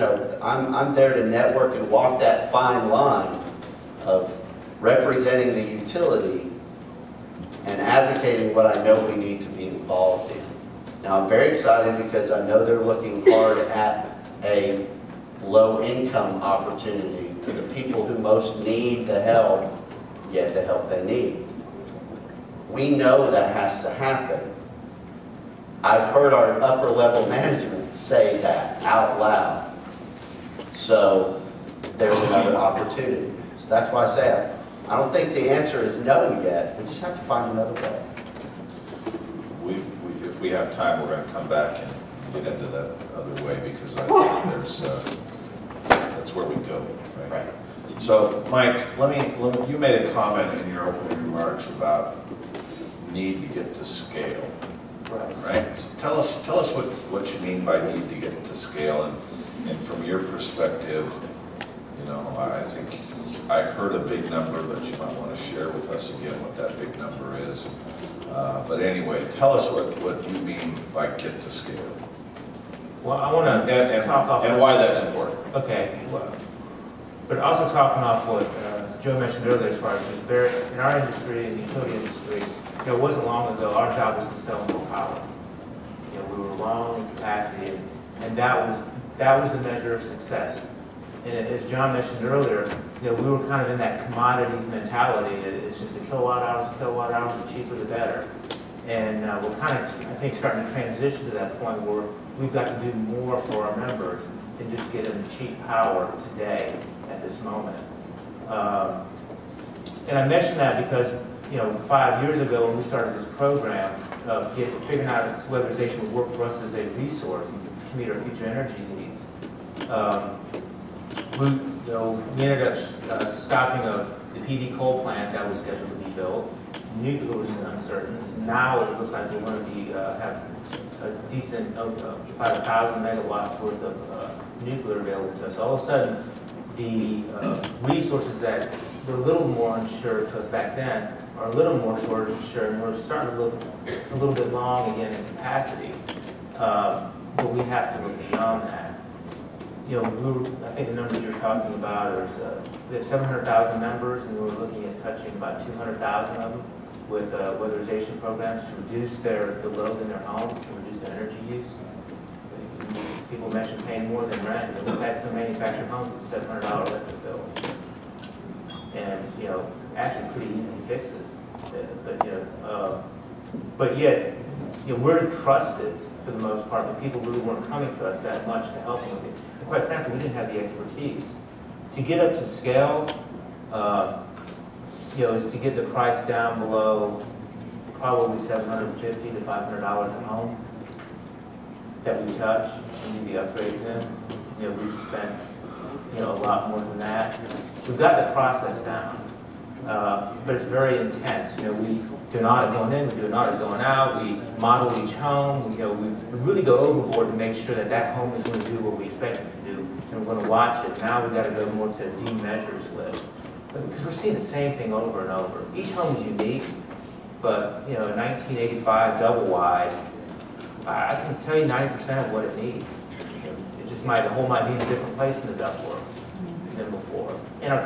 know, I'm there to network and walk that fine line of representing the utility and advocating what I know we need to be involved in. Now, I'm very excited because I know they're looking hard at a low-income opportunity for the people who most need the help, yet the help they need. We know that has to happen. I've heard our upper-level management say that out loud. So there's another opportunity. So that's why I say I don't think the answer is no yet. We just have to find another way. If we have time, we're going to come back and get into that other way, because I think there's that's where we go. Right? So, Mike, you made a comment in your opening remarks about need to get to scale. Right? So tell us what you mean by need to get to scale, and from your perspective, you know, I think I heard a big number, but you might want to share with us again what that big number is. But anyway, tell us what you mean by get to scale. Well, I want to talk off and why that's important. Okay. But also talking off what Joe mentioned earlier, as far as just in our industry, in the utility industry, you know, it wasn't long ago our job was to sell more power. You know, we were long in capacity, and that was the measure of success. And as John mentioned earlier, you know, we were kind of in that commodities mentality. It's just a kilowatt hours, the cheaper the better. And we're kind of, I think, starting to transition to that point where we've got to do more for our members than just get them cheap power today at this moment. And I mention that because, you know, 5 years ago when we started this program of figuring out if weatherization would work for us as a resource to meet our future energy needs, we ended up stopping the PD coal plant that was scheduled to be built. Nuclear was uncertain. Now it looks like we're going to be have a decent, about 1,000 megawatts worth of nuclear available to us. All of a sudden, the resources that were a little more unsure to us back then are a little more sure, and we're starting to look a little bit long again in capacity. But we have to look beyond that. You know, I think the numbers you're talking about is we have 700,000 members, and we're looking at touching about 200,000 of them with weatherization programs to reduce the load in their home, to reduce their energy use. People mentioned paying more than rent, but we've had some manufactured homes with $700 electric bills, and you know, actually pretty easy fixes. But yet, you know, we're trusted for the most part, but people really weren't coming to us that much to help them with it. And quite frankly, we didn't have the expertise. To get up to scale, you know, is to get the price down below probably $750 to $500 a home that we touch and do the upgrades in. You know, we've spent, you know, a lot more than that. We've got the process down, but it's very intense. You know, we do an audit going in, we do an audit going out, we model each home, you know, we really go overboard to make sure that that home is going to do what we expect it to do, and we're going to watch it. Now we've got to go more to a D-measures list, because we're seeing the same thing over and over. Each home is unique, but, you know, a 1985 double wide, I can tell you 90% of what it needs. It just the hole might be in a different place in the ductwork than before. And our